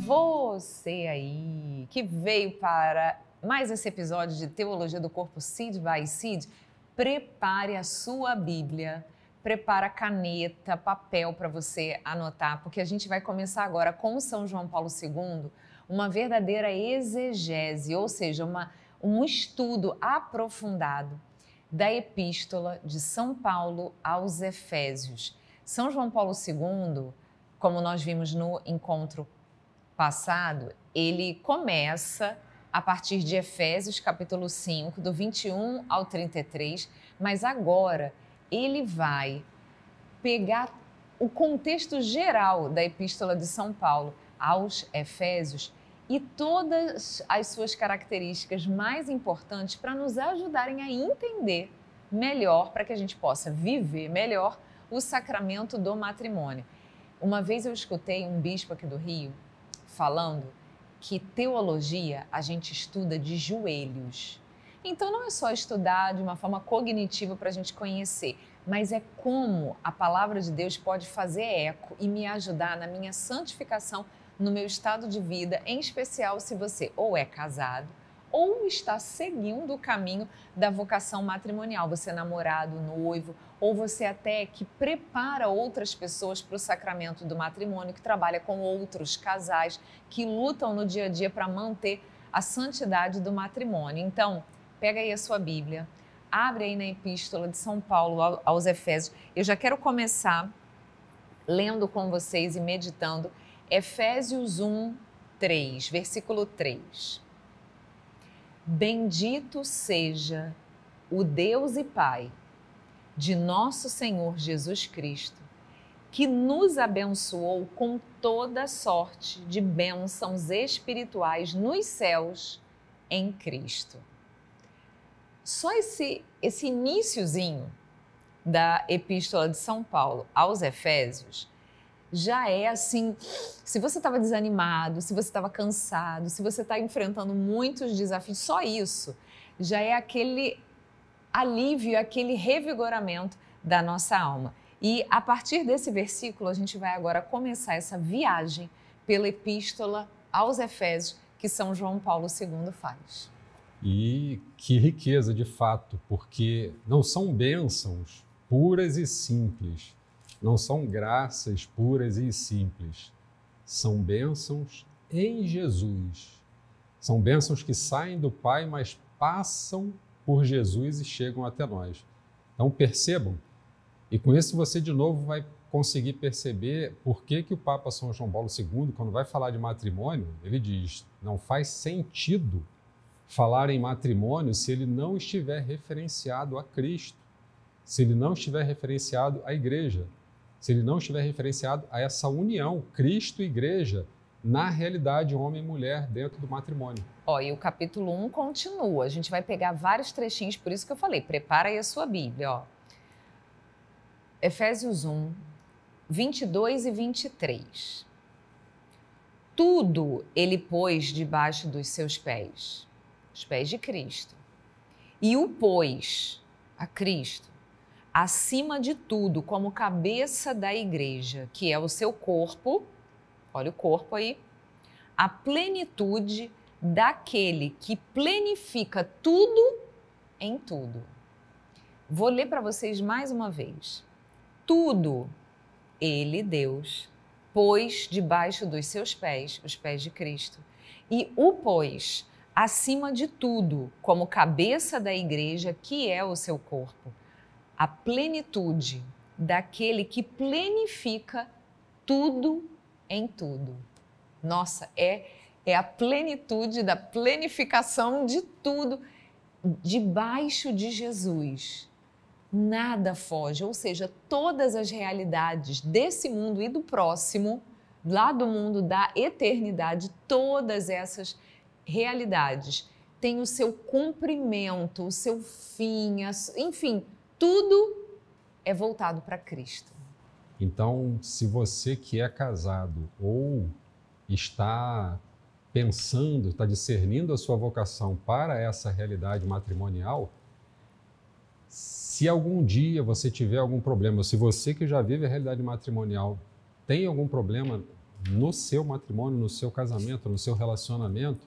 Você aí que veio para mais esse episódio de Teologia do Corpo Seed by Seed, prepare a sua Bíblia, prepara caneta, papel para você anotar, porque a gente vai começar agora com São João Paulo II, uma verdadeira exegese, ou seja, um estudo aprofundado da Epístola de São Paulo aos Efésios. São João Paulo II, como nós vimos no encontro passado, ele começa a partir de Efésios capítulo 5, do 21 ao 33, mas agora ele vai pegar o contexto geral da Epístola de São Paulo aos Efésios e todas as suas características mais importantes para nos ajudarem a entender melhor, para que a gente possa viver melhor o sacramento do matrimônio. Uma vez eu escutei um bispo aqui do Rio falando que teologia a gente estuda de joelhos. Então não é só estudar de uma forma cognitiva para a gente conhecer, mas é como a palavra de Deus pode fazer eco e me ajudar na minha santificação, no meu estado de vida, em especial se você ou é casado ou está seguindo o caminho da vocação matrimonial, você é namorado, noivo, ou você até que prepara outras pessoas para o sacramento do matrimônio, que trabalha com outros casais, que lutam no dia a dia para manter a santidade do matrimônio. Então, pega aí a sua Bíblia, abre aí na Epístola de São Paulo aos Efésios. Eu já quero começar lendo com vocês e meditando Efésios 1, 3, versículo 3. Bendito seja o Deus e Pai de nosso Senhor Jesus Cristo, que nos abençoou com toda sorte de bênçãos espirituais nos céus em Cristo. Só esse iniciozinho da Epístola de São Paulo aos Efésios já é assim, se você estava desanimado, se você estava cansado, se você está enfrentando muitos desafios, só isso já é aquele alívio, aquele revigoramento da nossa alma. E a partir desse versículo, a gente vai agora começar essa viagem pela Epístola aos Efésios que São João Paulo II faz. E que riqueza de fato, porque não são bênçãos puras e simples, não são graças puras e simples, são bênçãos em Jesus. São bênçãos que saem do Pai, mas passam por Jesus e chegam até nós. Então percebam, e com isso você de novo vai conseguir perceber por que o Papa São João Paulo II, quando vai falar de matrimônio, ele diz, não faz sentido falar em matrimônio se ele não estiver referenciado a Cristo, se ele não estiver referenciado à Igreja, se ele não estiver referenciado a essa união, Cristo e Igreja, na realidade, homem e mulher dentro do matrimônio. E o capítulo 1 continua, a gente vai pegar vários trechinhos, por isso que eu falei, prepara aí a sua Bíblia. Efésios 1, 22 e 23. Tudo ele pôs debaixo dos seus pés, os pés de Cristo, e o pôs a Cristo acima de tudo, como cabeça da igreja, que é o seu corpo, olha o corpo aí, a plenitude daquele que plenifica tudo em tudo. Vou ler para vocês mais uma vez. Tudo ele, Deus, pôs debaixo dos seus pés, os pés de Cristo, e o pôs acima de tudo, como cabeça da igreja, que é o seu corpo. A plenitude daquele que plenifica tudo em tudo. Nossa, é a plenitude da plenificação de tudo debaixo de Jesus. Nada foge, ou seja, todas as realidades desse mundo e do próximo, lá do mundo da eternidade, todas essas realidades têm o seu cumprimento, o seu fim, enfim, tudo é voltado para Cristo. Então, se você que é casado ou está pensando, está discernindo a sua vocação para essa realidade matrimonial, se algum dia você tiver algum problema, se você que já vive a realidade matrimonial tem algum problema no seu matrimônio, no seu casamento, no seu relacionamento,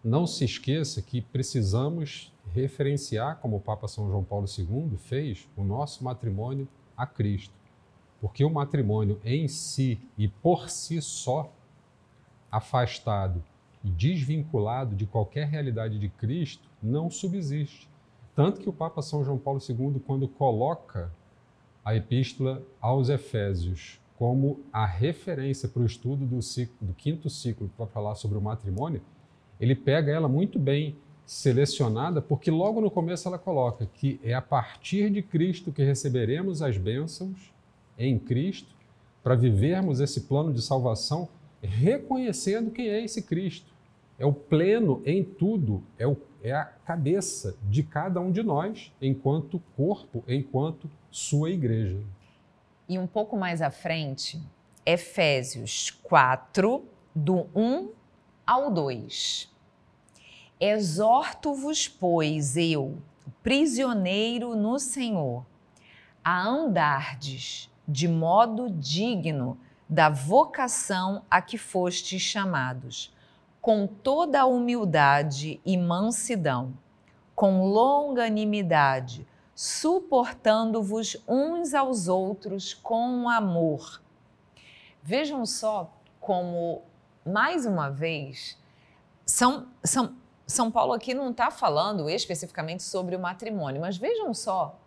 não se esqueça que precisamos referenciar, como o Papa São João Paulo II fez, o nosso matrimônio a Cristo. Porque o matrimônio em si e por si só, afastado e desvinculado de qualquer realidade de Cristo, não subsiste. Tanto que o Papa São João Paulo II, quando coloca a Epístola aos Efésios como a referência para o estudo do quinto ciclo, que vai falar sobre o matrimônio, ele pega ela muito bem selecionada, porque logo no começo ela coloca que é a partir de Cristo que receberemos as bênçãos em Cristo, para vivermos esse plano de salvação, reconhecendo quem é esse Cristo. É o pleno em tudo, é a cabeça de cada um de nós, enquanto corpo, enquanto sua igreja. E um pouco mais à frente, Efésios 4, do 1 ao 2. Exorto-vos, pois, eu, prisioneiro no Senhor, a andardes de modo digno da vocação a que fostes chamados, com toda a humildade e mansidão, com longanimidade, suportando-vos uns aos outros com amor. Vejam só como, mais uma vez, São Paulo aqui não está falando especificamente sobre o matrimônio, mas vejam só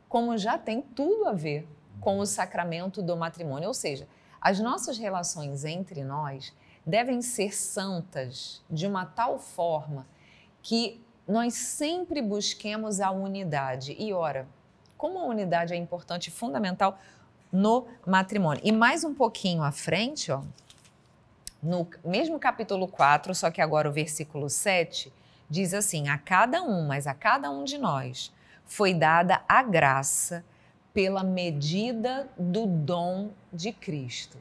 como já tem tudo a ver com o sacramento do matrimônio, ou seja, as nossas relações entre nós devem ser santas de uma tal forma que nós sempre busquemos a unidade. E ora, como a unidade é importante e fundamental no matrimônio. E mais um pouquinho à frente, ó, no mesmo capítulo 4, só que agora o versículo 7, diz assim: a cada um, mas a cada um de nós, foi dada a graça pela medida do dom de Cristo.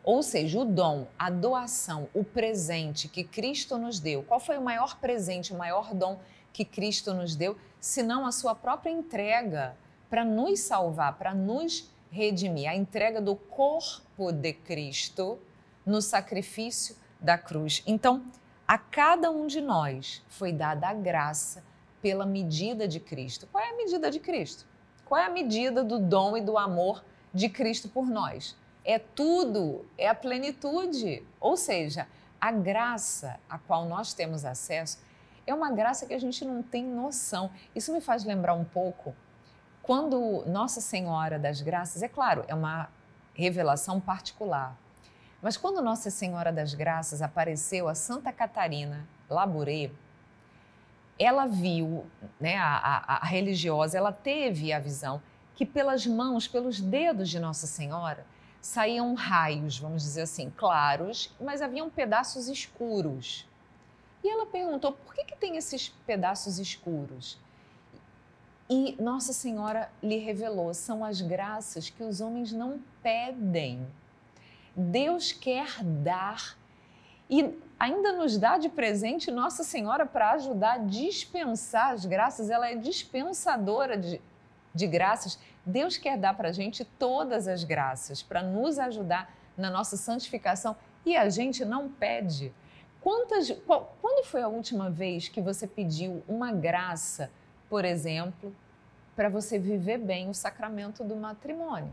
Ou seja, o dom, a doação, o presente que Cristo nos deu. Qual foi o maior presente, o maior dom que Cristo nos deu, senão a sua própria entrega para nos salvar, para nos redimir, a entrega do corpo de Cristo no sacrifício da cruz. Então, a cada um de nós foi dada a graça pela medida de Cristo. Qual é a medida de Cristo? Qual é a medida do dom e do amor de Cristo por nós? É tudo, é a plenitude. Ou seja, a graça a qual nós temos acesso é uma graça que a gente não tem noção. Isso me faz lembrar um pouco quando Nossa Senhora das Graças, é claro, é uma revelação particular, mas quando Nossa Senhora das Graças apareceu a Santa Catarina Labouré, ela viu, né, a religiosa, ela teve a visão que pelas mãos, pelos dedos de Nossa Senhora, saíam raios, vamos dizer assim, claros, mas haviam pedaços escuros. E ela perguntou, por que tem esses pedaços escuros? E Nossa Senhora lhe revelou, são as graças que os homens não pedem. Deus quer dar e ainda nos dá de presente Nossa Senhora para ajudar a dispensar as graças. Ela é dispensadora de graças. Deus quer dar para a gente todas as graças para nos ajudar na nossa santificação e a gente não pede. Quando foi a última vez que você pediu uma graça, por exemplo, para você viver bem o sacramento do matrimônio?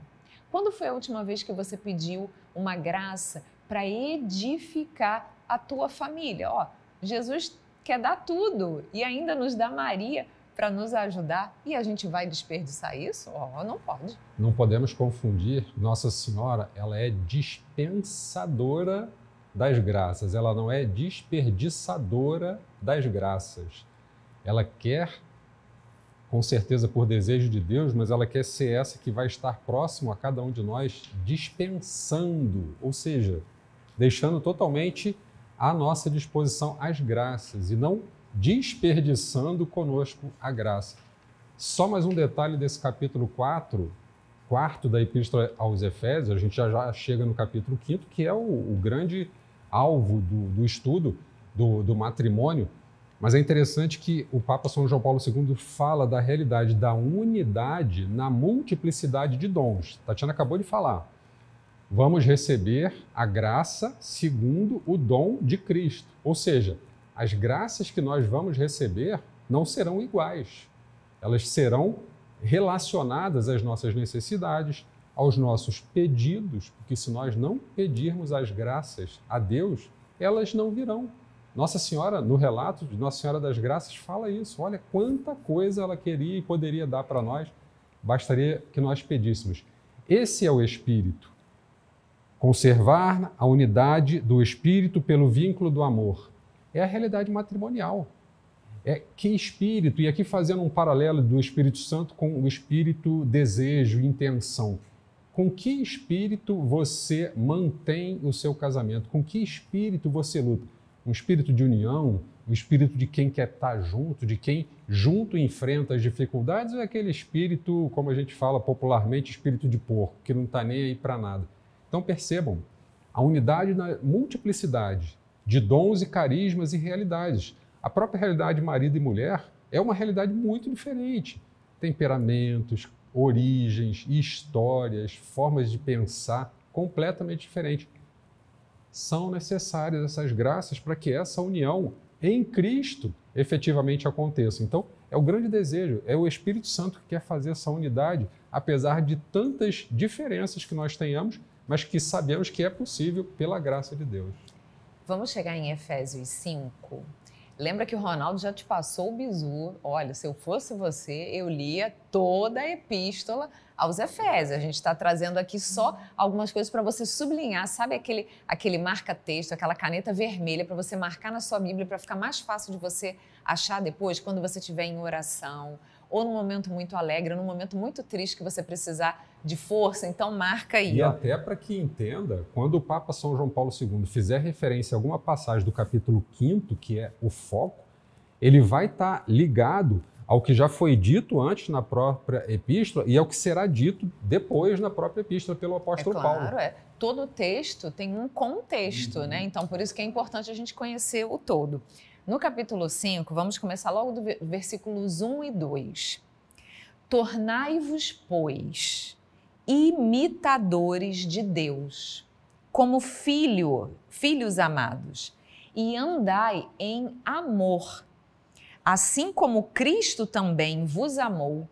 Quando foi a última vez que você pediu uma graça para edificar a tua família? Ó, Jesus quer dar tudo e ainda nos dá Maria para nos ajudar e a gente vai desperdiçar isso? Ó, não pode. Não podemos confundir, Nossa Senhora, ela é dispensadora das graças, ela não é desperdiçadora das graças. Ela quer, com certeza por desejo de Deus, mas ela quer ser essa que vai estar próximo a cada um de nós, dispensando, ou seja, deixando totalmente à nossa disposição as graças e não desperdiçando conosco a graça. Só mais um detalhe desse capítulo 4, quarto da Epístola aos Efésios, a gente já chega no capítulo 5º, que é o grande alvo do estudo do matrimônio, mas é interessante que o Papa São João Paulo II fala da realidade da unidade na multiplicidade de dons. Tatiana acabou de falar. vamos receber a graça segundo o dom de Cristo. Ou seja, as graças que nós vamos receber não serão iguais. Elas serão relacionadas às nossas necessidades, aos nossos pedidos, porque se nós não pedirmos as graças a Deus, elas não virão. Nossa Senhora, no relato de Nossa Senhora das Graças, fala isso. Olha quanta coisa ela queria e poderia dar para nós, bastaria que nós pedíssemos. Esse é o Espírito. Conservar a unidade do Espírito pelo vínculo do amor. É a realidade matrimonial. É que espírito, e aqui fazendo um paralelo do Espírito Santo com o espírito desejo, intenção. Com que espírito você mantém o seu casamento? Com que espírito você luta? Um espírito de união, um espírito de quem quer estar junto, de quem junto enfrenta as dificuldades, ou é aquele espírito, como a gente fala popularmente, espírito de porco, que não está nem aí para nada? Então percebam, a unidade na multiplicidade de dons e carismas e realidades. A própria realidade marido e mulher é uma realidade muito diferente. Temperamentos, origens, histórias, formas de pensar completamente diferentes. São necessárias essas graças para que essa união em Cristo efetivamente aconteça. Então, é o grande desejo, é o Espírito Santo que quer fazer essa unidade, apesar de tantas diferenças que nós tenhamos, mas que sabemos que é possível pela graça de Deus. Vamos chegar em Efésios 5. Lembra que o Ronaldo já te passou o bizu. Olha, se eu fosse você, eu lia toda a epístola aos Efésios. A gente está trazendo aqui só algumas coisas para você sublinhar. Sabe aquele marca-texto, aquela caneta vermelha para você marcar na sua Bíblia, para ficar mais fácil de você achar depois, quando você estiver em oração, ou num momento muito alegre, ou num momento muito triste que você precisar de força. Então marca aí. E até para que entenda, quando o Papa São João Paulo II fizer referência a alguma passagem do capítulo 5º, que é o foco, ele vai estar ligado ao que já foi dito antes na própria epístola e ao que será dito depois na própria epístola pelo apóstolo Paulo. Claro, todo texto tem um contexto, né? Então, por isso que é importante a gente conhecer o todo. No capítulo 5, vamos começar logo do versículos 1 e 2. Tornai-vos, pois, imitadores de Deus, como filhos amados, e andai em amor, assim como Cristo também vos amou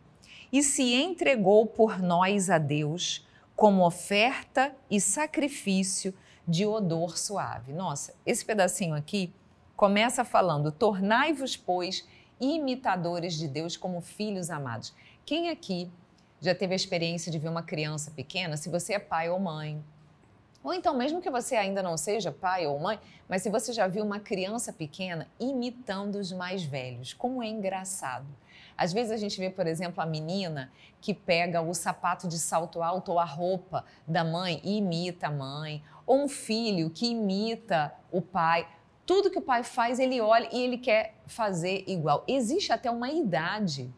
e se entregou por nós a Deus como oferta e sacrifício de odor suave. Nossa, esse pedacinho aqui começa falando, tornai-vos, pois, imitadores de Deus como filhos amados. Quem aqui já teve a experiência de ver uma criança pequena, se você é pai ou mãe, ou então mesmo que você ainda não seja pai ou mãe, mas se você já viu uma criança pequena imitando os mais velhos, como é engraçado. Às vezes a gente vê, por exemplo, a menina que pega o sapato de salto alto ou a roupa da mãe e imita a mãe, ou um filho que imita o pai. Tudo que o pai faz, ele olha e ele quer fazer igual. Existe até uma idade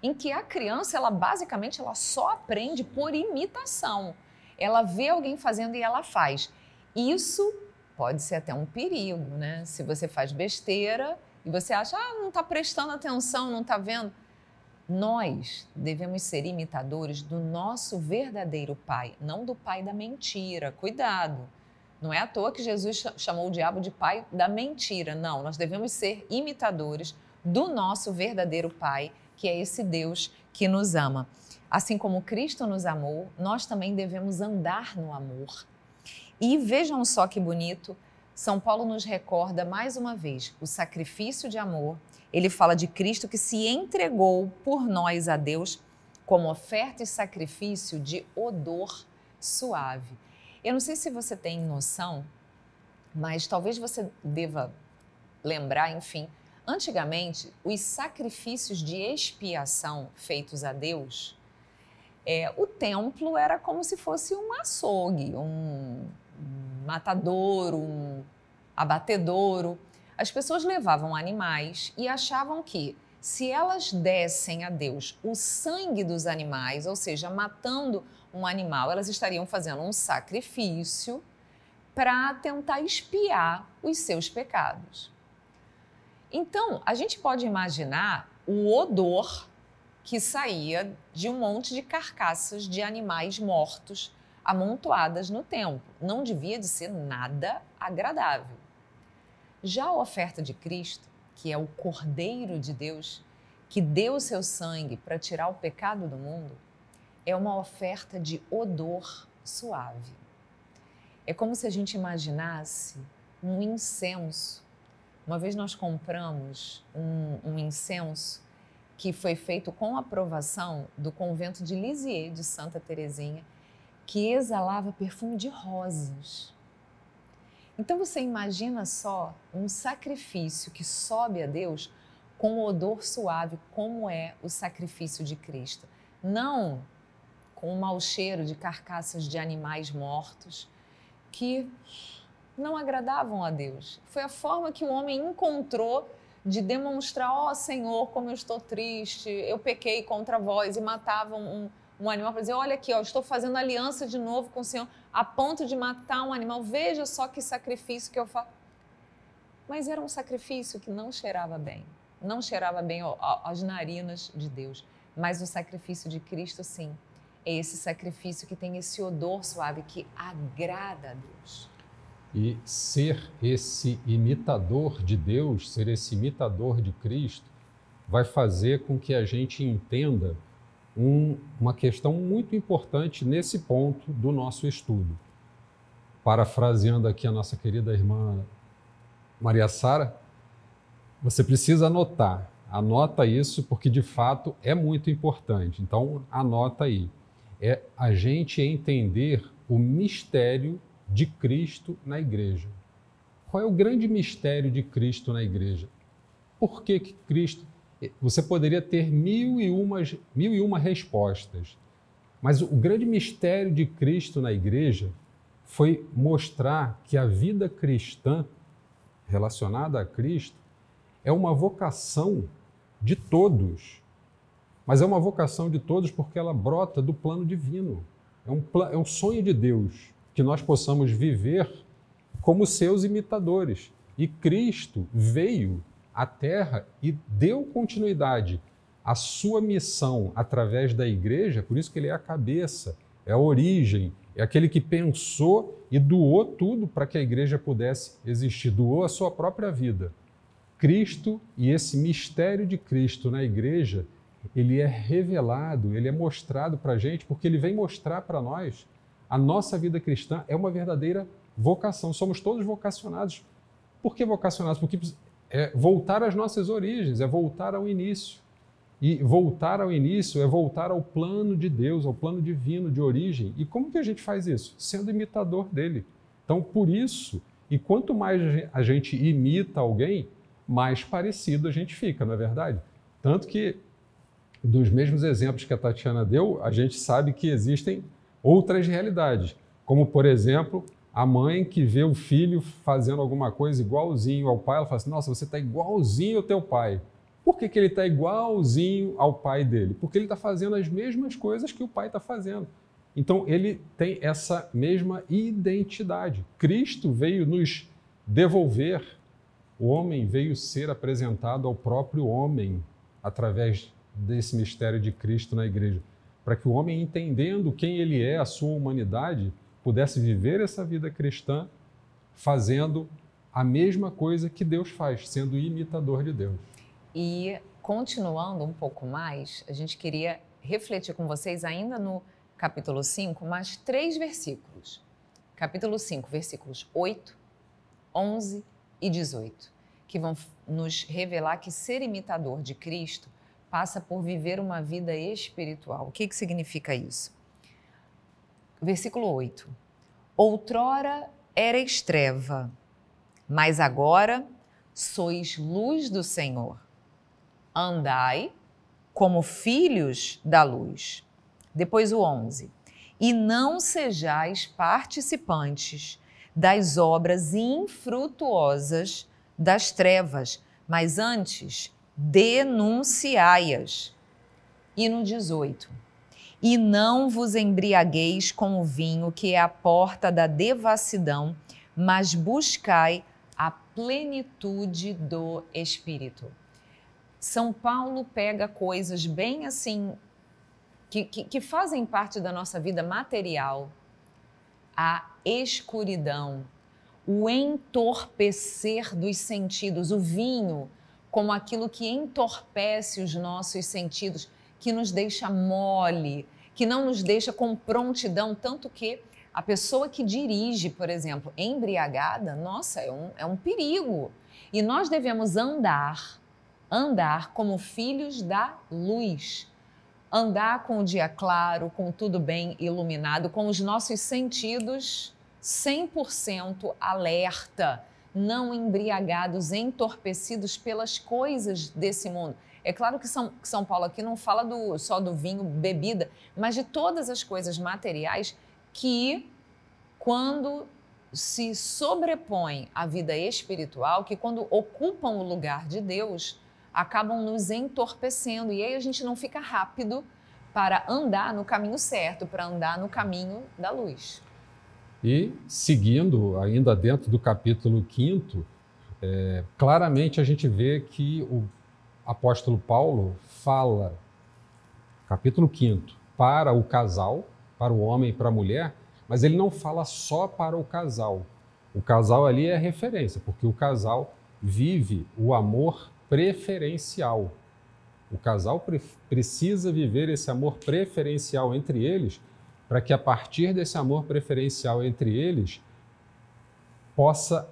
em que a criança, ela basicamente só aprende por imitação. Ela vê alguém fazendo e ela faz. Isso pode ser até um perigo, né? Se você faz besteira e você acha, não está prestando atenção, não está vendo. Nós devemos ser imitadores do nosso verdadeiro pai, não do pai da mentira. Cuidado! Não é à toa que Jesus chamou o diabo de pai da mentira. Não, nós devemos ser imitadores do nosso verdadeiro pai, que é esse Deus que nos ama. Assim como Cristo nos amou, nós também devemos andar no amor. E vejam só que bonito, São Paulo nos recorda mais uma vez o sacrifício de amor. Ele fala de Cristo que se entregou por nós a Deus como oferta e sacrifício de odor suave. Eu não sei se você tem noção, mas talvez você deva lembrar, enfim, antigamente, os sacrifícios de expiação feitos a Deus, o templo era como se fosse um açougue, um matadouro, um abatedouro. As pessoas levavam animais e achavam que, se elas dessem a Deus o sangue dos animais, ou seja, matando um animal, elas estariam fazendo um sacrifício para tentar expiar os seus pecados. Então, a gente pode imaginar o odor que saía de um monte de carcaças de animais mortos amontoadas no templo. Não devia de ser nada agradável. Já a oferta de Cristo, que é o Cordeiro de Deus, que deu o seu sangue para tirar o pecado do mundo, é uma oferta de odor suave. É como se a gente imaginasse um incenso. Uma vez nós compramos um incenso que foi feito com aprovação do convento de Lisieux, de Santa Teresinha, que exalava perfume de rosas. Então você imagina só um sacrifício que sobe a Deus com odor suave, como é o sacrifício de Cristo. Não com o mau cheiro de carcaças de animais mortos que não agradavam a Deus. Foi a forma que o homem encontrou de demonstrar: ó Senhor, como eu estou triste, eu pequei contra vós, e matavam um animal para dizer: olha aqui, ó, estou fazendo aliança de novo com o Senhor, a ponto de matar um animal, veja só que sacrifício que eu faço. Mas era um sacrifício que não cheirava bem às narinas de Deus. Mas o sacrifício de Cristo, sim, é esse sacrifício que tem esse odor suave, que agrada a Deus. E ser esse imitador de Deus, ser esse imitador de Cristo, vai fazer com que a gente entenda uma questão muito importante nesse ponto do nosso estudo. Parafraseando aqui a nossa querida irmã Maria Sara, você precisa anotar. Anota isso porque, de fato, é muito importante. Então, anota aí. É a gente entender o mistério de Cristo na igreja. Qual é o grande mistério de Cristo na igreja? Por que Cristo... Você poderia ter mil e uma respostas, mas o grande mistério de Cristo na igreja foi mostrar que a vida cristã relacionada a Cristo é uma vocação de todos, mas é uma vocação de todos porque ela brota do plano divino. É um sonho de Deus que nós possamos viver como seus imitadores. E Cristo veio à Terra e deu continuidade à sua missão através da igreja, por isso que ele é a cabeça, é a origem, é aquele que pensou e doou tudo para que a igreja pudesse existir, doou a sua própria vida. Cristo e esse mistério de Cristo na igreja, ele é revelado, ele é mostrado para a gente, porque ele vem mostrar para nós a nossa vida cristã é uma verdadeira vocação. Somos todos vocacionados. Por que vocacionados? Porque é voltar às nossas origens, é voltar ao início. E voltar ao início é voltar ao plano de Deus, ao plano divino de origem. E como que a gente faz isso? Sendo imitador dele. Então, por isso, e quanto mais a gente imita alguém, mais parecido a gente fica, não é verdade? Tanto que, dos mesmos exemplos que a Tatiana deu, a gente sabe que existem outras realidades, como, por exemplo, a mãe que vê o filho fazendo alguma coisa igualzinho ao pai, ela fala assim: nossa, você está igualzinho ao teu pai. Por que ele está igualzinho ao pai dele? Porque ele está fazendo as mesmas coisas que o pai está fazendo. Então, ele tem essa mesma identidade. Cristo veio nos devolver, o homem veio ser apresentado ao próprio homem através desse mistério de Cristo na igreja, para que o homem, entendendo quem ele é, a sua humanidade, pudesse viver essa vida cristã fazendo a mesma coisa que Deus faz, sendo imitador de Deus. E, continuando um pouco mais, a gente queria refletir com vocês ainda no capítulo 5, mais 3 versículos. Capítulo 5, versículos 8, 11 e 18, que vão nos revelar que ser imitador de Cristo passa por viver uma vida espiritual. O que significa isso? Versículo 8. Outrora erais treva, mas agora sois luz do Senhor. Andai como filhos da luz. Depois o 11. E não sejais participantes das obras infrutuosas das trevas, mas antes denunciai-as. E no 18. E não vos embriagueis com o vinho, que é a porta da devassidão, mas buscai a plenitude do Espírito. São Paulo pega coisas bem assim, que fazem parte da nossa vida material, a escuridão, o entorpecer dos sentidos, o vinho como aquilo que entorpece os nossos sentidos, que nos deixa mole, que não nos deixa com prontidão, tanto que a pessoa que dirige, por exemplo, embriagada, nossa, é um perigo. E nós devemos andar como filhos da luz, andar com o dia claro, com tudo bem iluminado, com os nossos sentidos 100% alerta, não embriagados, entorpecidos pelas coisas desse mundo. É claro que São Paulo aqui não fala só do vinho, bebida, mas de todas as coisas materiais que, quando se sobrepõem à vida espiritual, que quando ocupam o lugar de Deus, acabam nos entorpecendo. E aí a gente não fica rápido para andar no caminho certo, para andar no caminho da luz. E, seguindo, ainda dentro do capítulo 5, claramente a gente vê que o apóstolo Paulo fala, capítulo 5, para o casal, para o homem e para a mulher, mas ele não fala só para o casal. O casal ali é referência, porque o casal vive o amor preferencial. O casal precisa viver esse amor preferencial entre eles, para que a partir desse amor preferencial entre eles possa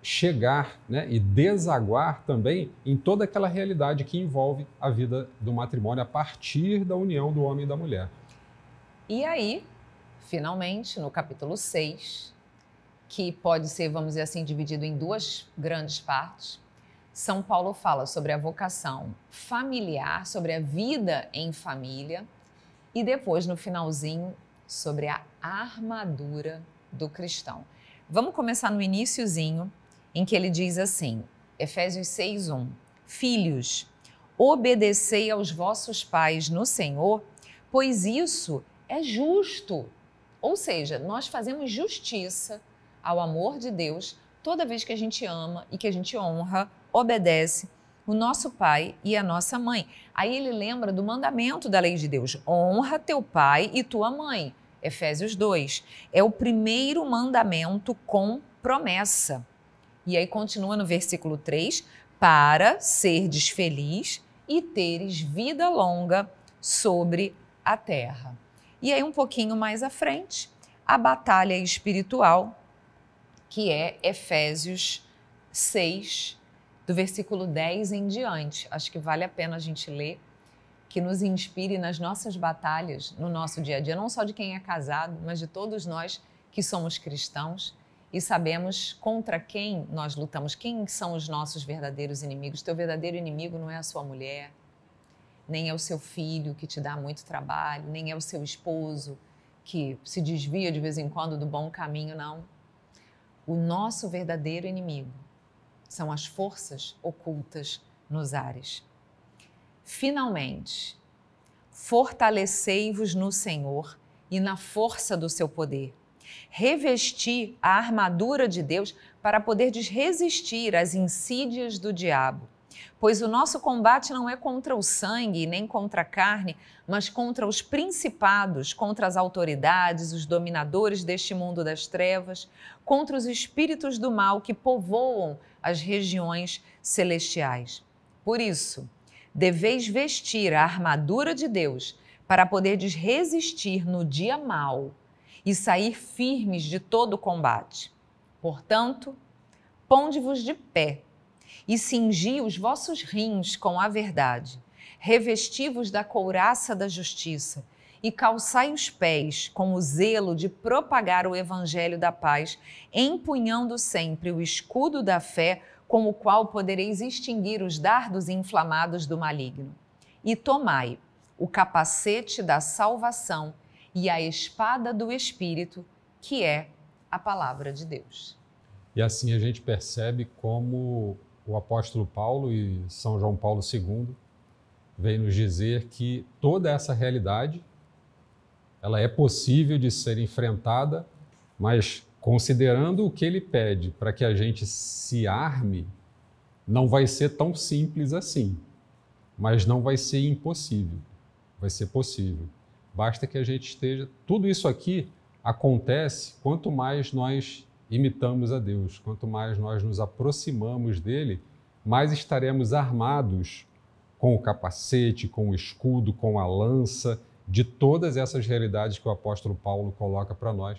chegar, né, e desaguar também em toda aquela realidade que envolve a vida do matrimônio a partir da união do homem e da mulher. E aí, finalmente, no capítulo 6, que pode ser, vamos dizer assim, dividido em duas grandes partes, São Paulo fala sobre a vocação familiar, sobre a vida em família, e depois, no finalzinho, sobre a armadura do cristão. Vamos começar no iniciozinho, em que ele diz assim, Efésios 6:1, Filhos, obedecei aos vossos pais no Senhor, pois isso é justo. Ou seja, nós fazemos justiça ao amor de Deus toda vez que a gente ama e que a gente honra, obedece o nosso pai e a nossa mãe. Aí ele lembra do mandamento da lei de Deus, honra teu pai e tua mãe. Efésios 2, é o primeiro mandamento com promessa. E aí continua no versículo 3, para serdes feliz e teres vida longa sobre a terra. E aí um pouquinho mais à frente, a batalha espiritual, que é Efésios 6, do versículo 10 em diante. Acho que vale a pena a gente ler, que nos inspire nas nossas batalhas, no nosso dia a dia, não só de quem é casado, mas de todos nós que somos cristãos e sabemos contra quem nós lutamos, quem são os nossos verdadeiros inimigos. Teu verdadeiro inimigo não é a sua mulher, nem é o seu filho que te dá muito trabalho, nem é o seu esposo que se desvia de vez em quando do bom caminho, não. O nosso verdadeiro inimigo são as forças ocultas nos ares. Finalmente, fortalecei-vos no Senhor e na força do seu poder. Revesti a armadura de Deus para poderdes resistir às insídias do diabo. Pois o nosso combate não é contra o sangue nem contra a carne, mas contra os principados, contra as autoridades, os dominadores deste mundo das trevas, contra os espíritos do mal que povoam as regiões celestiais. Por isso, deveis vestir a armadura de Deus para poderdes resistir no dia mau e sair firmes de todo o combate. Portanto, ponde-vos de pé e cingi os vossos rins com a verdade, revesti-vos da couraça da justiça e calçai os pés com o zelo de propagar o evangelho da paz, empunhando sempre o escudo da fé, com o qual podereis extinguir os dardos inflamados do maligno. E tomai o capacete da salvação e a espada do Espírito, que é a palavra de Deus. E assim a gente percebe como o apóstolo Paulo e São João Paulo II vem nos dizer que toda essa realidade ela é possível de ser enfrentada, mas considerando o que ele pede para que a gente se arme, não vai ser tão simples assim, mas não vai ser impossível, vai ser possível. Basta que a gente esteja... Tudo isso aqui acontece quanto mais nós imitamos a Deus, quanto mais nós nos aproximamos dele, mais estaremos armados com o capacete, com o escudo, com a lança, de todas essas realidades que o apóstolo Paulo coloca para nós,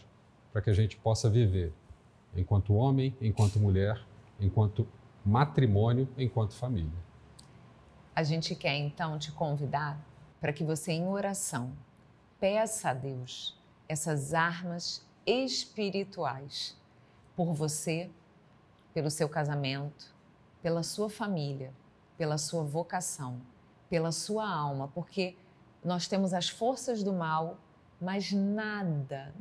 para que a gente possa viver enquanto homem, enquanto mulher, enquanto matrimônio, enquanto família. A gente quer então te convidar para que você, em oração, peça a Deus essas armas espirituais por você, pelo seu casamento, pela sua família, pela sua vocação, pela sua alma, porque nós temos as forças do mal, mas nada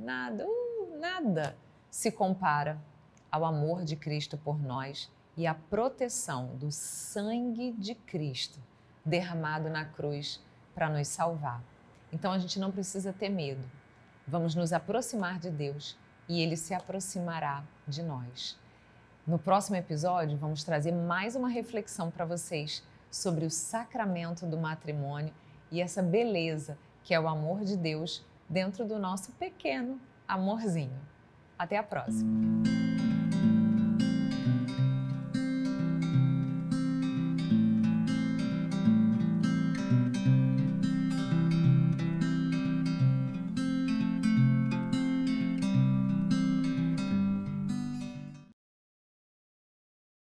se compara ao amor de Cristo por nós e à proteção do sangue de Cristo derramado na cruz para nos salvar. Então a gente não precisa ter medo. Vamos nos aproximar de Deus e Ele se aproximará de nós. No próximo episódio, vamos trazer mais uma reflexão para vocês sobre o sacramento do matrimônio e essa beleza que é o amor de Deus dentro do nosso pequeno amorzinho. Até a próxima!